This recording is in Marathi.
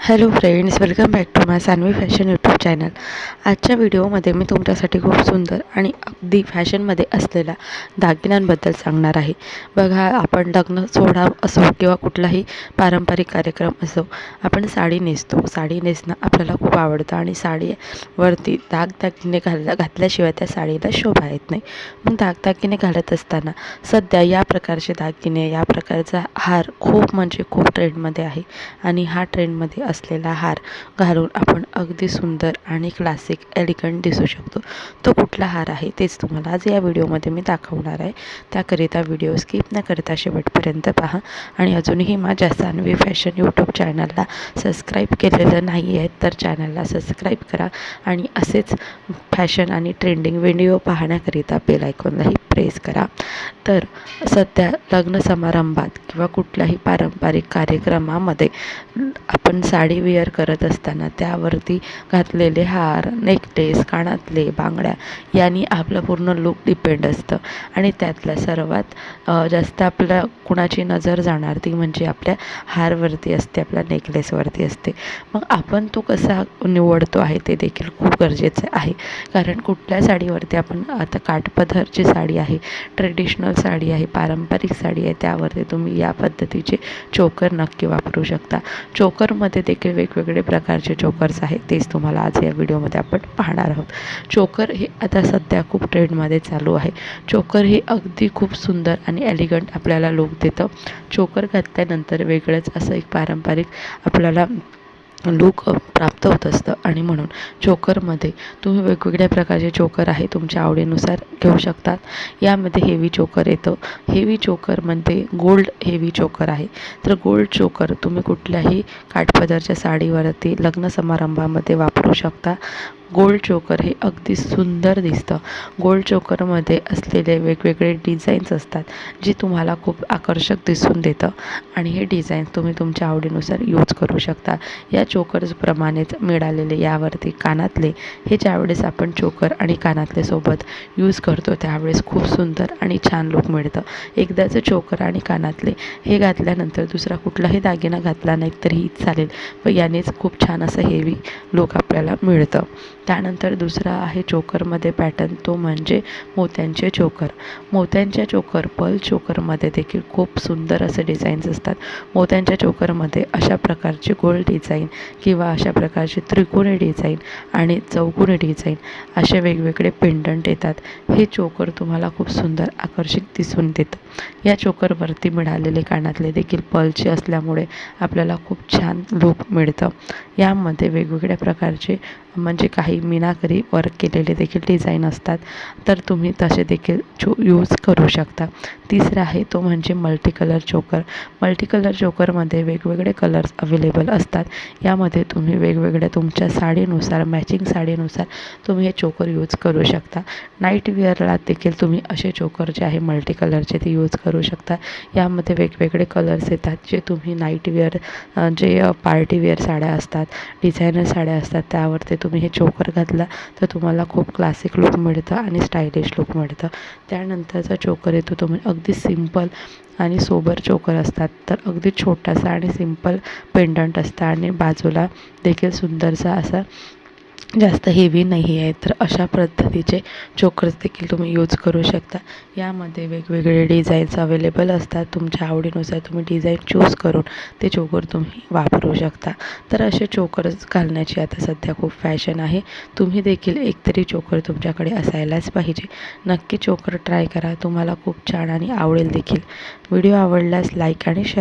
Hello friends, welcome back to my Sanvi fashion YouTube channel. आजच्या व्हिडिओमध्ये मी तुमच्यासाठी खूप सुंदर आणि अगदी फॅशनमध्ये असलेल्या दागिन्यांबद्दल सांगणार आहे। बघा, आपण लग्न सोहळा असो किंवा कुठलाही पारंपरिक कार्यक्रम असो, आपण साडी नेसतो। साडी नेसणं आपल्याला खूप आवडतं आणि साडीवरती दागदागिने घातल्याशिवाय त्या साडीला शोभा येत नाही। मग दागदागिने घालत असताना सध्या या प्रकारचे दागिने, या प्रकारचा हार खूप म्हणजे खूप ट्रेंडमध्ये आहे आणि हा ट्रेंडमध्ये असलेला हार घालून आपण अगदी सुंदर आणि क्लासिक एलिगंट दिसू शकतो। तो कुठला हार आहे तेच तुम्हाला आज या व्हिडिओमध्ये मी दाखवणार आहे। त्याकरिता व्हिडिओ स्किप न करता शेवटपर्यंत पहा आणि अजूनही माझ्या सानवी फॅशन यूट्यूब चॅनलला सबस्क्राईब केलेलं नाही आहे तर चॅनलला सबस्क्राईब करा आणि असेच फॅशन आणि ट्रेंडिंग व्हिडिओ पाहण्याकरिता बेल आयकॉनलाही प्रेस करा। तर सध्या लग्न समारंभात किंवा कुठल्याही पारंपरिक कार्यक्रमामध्ये आपण साडी वेअर करत असताना त्यावरती घातलेले हार, नेकलेस, कानातले, बांगड्या यांनी आपलं पूर्ण लुक डिपेंड असतं आणि त्यातल्या सर्वात जास्त आपल्या कुणाची नजर जाणार ती म्हणजे आपल्या हारवरती असते, आपल्या नेकलेसवरती असते। मग आपण तो कसा निवडतो आहे ते देखील खूप गरजेचं आहे, कारण कुठल्या साडीवरती आपण आता काठपदरची साडी आहे, ट्रेडिशनल साडी आहे, पारंपरिक साडी आहे, त्यावरती तुम्ही या पद्धतीचे चोकर नक्की वापरू शकता। चोकरमध्ये देखील वेगवेगळे प्रकारचे चोकर्स आहेत, तेच तुम्हाला आज या व्हिडिओमध्ये आपण पाहणार आहोत। चोकर हे आता सध्या खूप ट्रेंडमध्ये चालू आहे। चोकर हे अगदी खूप सुंदर आणि एलिगंट आपल्याला लुक देतं। चोकर घातल्यानंतर वेगळंच असं एक पारंपरिक आपल्याला लूक प्राप्त होत असतं आणि म्हणून चोकरमध्ये तुम्ही वेगवेगळ्या प्रकारचे चोकर आहे तुमच्या आवडीनुसार घेऊ शकतात। यामध्ये हेवी चोकर येतं। हेवी चोकरमध्ये गोल्ड हेवी चोकर आहे, तर गोल्ड चोकर तुम्ही कुठल्याही काठपदरच्या साडीवरती लग्न समारंभामध्ये वापरू शकता। गोल्ड चोकर हे अगदी सुंदर दिसतं। गोल्ड चोकरमध्ये असलेले वेगवेगळे डिझाईन्स असतात जे तुम्हाला खूप आकर्षक दिसून देतं आणि हे डिझाईन्स तुम्ही तुमच्या आवडीनुसार यूज करू शकता। या चोकर्सप्रमाणेच मिळालेले यावरती कानातले हे ज्यावेळेस आपण चोकर आणि कानातले सोबत यूज करतो त्यावेळेस खूप सुंदर आणि छान लुक मिळतं। एकदाचं चोकर आणि कानातले हे घातल्यानंतर दुसरा कुठलाही दागिना घातला नाही तरीही चालेल, व यानेच खूप छान असं हेवी लुक आपल्याला मिळतं। त्यानंतर दुसरा आहे चोकरमध्ये पॅटर्न, तो म्हणजे मोत्यांचे चोकर। मोत्यांच्या चोकर, पर्ल चोकरमध्ये देखील खूप सुंदर असे डिझाईन्स असतात। मोत्यांच्या चोकरमध्ये अशा प्रकारचे गोल डिझाईन किंवा अशा प्रकारचे त्रिकोणी डिझाईन आणि चौकोनी डिझाईन असे वेगवेगळे पेंडंट येतात। हे चोकर तुम्हाला खूप सुंदर आकर्षक दिसून देतं। या चोकरवरती मिळालेले कानातले देखील पर्लचे असल्यामुळे आपल्याला खूप छान लुक मिळतं। यामध्ये वेगवेगळ्या प्रकारचे म्हणजे काही मीनाकरी वर्क केलेले देखील डिझाईन असतात, तर तुम्ही तसे देखील यूज करू शकता। तिसरा आहे तो म्हणजे मल्टी कलर चोकर। मल्टी कलर चोकरमध्ये वेगवेगळे कलर्स अवेलेबल असतात। यामध्ये तुम्ही वेगवेगळ्या तुमच्या साडीनुसार, मॅचिंग साडीनुसार तुम्ही हे चोकर यूज करू शकता। नाईट वेअरला देखील तुम्ही असे चोकर जे आहे मल्टी कलरचे ते यूज करू शकता। यामध्ये वेगवेगळे कलर्स येतात जे तुम्ही नाईट वेअर, जे पार्टी वेअर साड्या असतात, डिझायनर साड्या असतात, त्यावरती तुम्ही हे चोकर घातला तर तुम्हाला खूप क्लासिक लुक मिळतं आणि स्टायलिश लुक मिळतं। त्यानंतरचा चोकर येतो तो म्हणजे अगदी सिंपल आणि सोबर चोकर असतात, तर अगदी छोटासा आणि सिंपल पेंडंट असतं आणि बाजूला देखील सुंदरसा असा जास्त हेवी नाही आहे, तर अशा पद्धतीचे चोकर्स देखील तुम्ही यूज करू शकता। यामध्ये वेगवेगळे डिझाईन्स अवेलेबल असतात, तुमच्या आवडीनुसार तुम्ही डिझाईन चूज करून ते चोकर तुम्ही वापरू शकता। तर असे चोकर्स घालण्याची आता सध्या खूप फॅशन आहे। तुम्ही देखील एकतरी चोकर तुमच्याकडे असायलाच पाहिजे। नक्की चोकर ट्राय करा, तुम्हाला खूप छान आणि आवडेल देखील। व्हिडिओ आवडल्यास लाईक आणि शेअर